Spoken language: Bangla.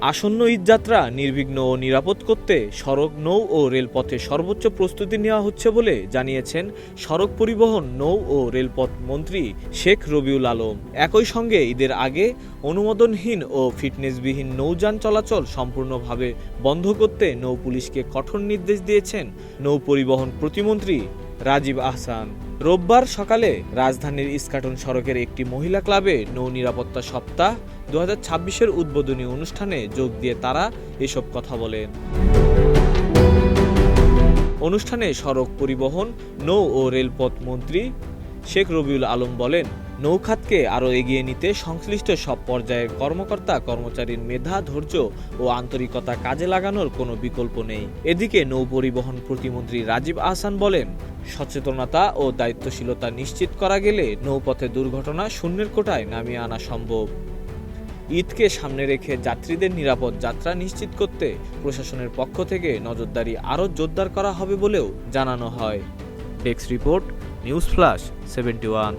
আসন্ন ঈদযাত্রা নির্বিঘ্ন ও নিরাপদ করতে সড়ক, নৌ ও রেলপথে সর্বোচ্চ প্রস্তুতি নেওয়া হচ্ছে বলে জানিয়েছেন সড়ক পরিবহন, নৌ ও রেলপথ মন্ত্রী শেখ রবিউল আলম। একই সঙ্গে ঈদের আগে অনুমোদনহীন ও ফিটনেসবিহীন নৌযান চলাচল সম্পূর্ণভাবে বন্ধ করতে নৌ পুলিশকে কঠোর নির্দেশ দিয়েছেন নৌ পরিবহন প্রতিমন্ত্রী রাজীব আহসান। রোববার সকালে রাজধানীর ইস্কাটন সড়কের একটি মহিলা ক্লাবে নৌ নিরাপত্তা সপ্তাহ 2026-এর উদ্বোধনী অনুষ্ঠানে যোগ দিয়ে তারা এসব কথা বলেন। অনুষ্ঠানে সড়ক পরিবহন, নৌ ও রেলপথ মন্ত্রী শেখ রবিউল আলম বলেন, নৌখাতকে আরও এগিয়ে নিতে সংশ্লিষ্ট সব পর্যায়ের কর্মকর্তা কর্মচারীর মেধা, ধৈর্য ও আন্তরিকতা কাজে লাগানোর কোনো বিকল্প নেই। এদিকে নৌ পরিবহন প্রতিমন্ত্রী রাজীব আহসান বলেন, সচেতনতা ও দায়িত্বশীলতা নিশ্চিত করা গেলে নৌপথে দুর্ঘটনা শূন্যের কোটায় নামিয়ে আনা সম্ভব। ঈদকে সামনে রেখে যাত্রীদের নিরাপদ যাত্রা নিশ্চিত করতে প্রশাসনের পক্ষ থেকে নজরদারি আরও জোরদার করা হবে বলেও জানানো হয়। Desk report, news flash 71।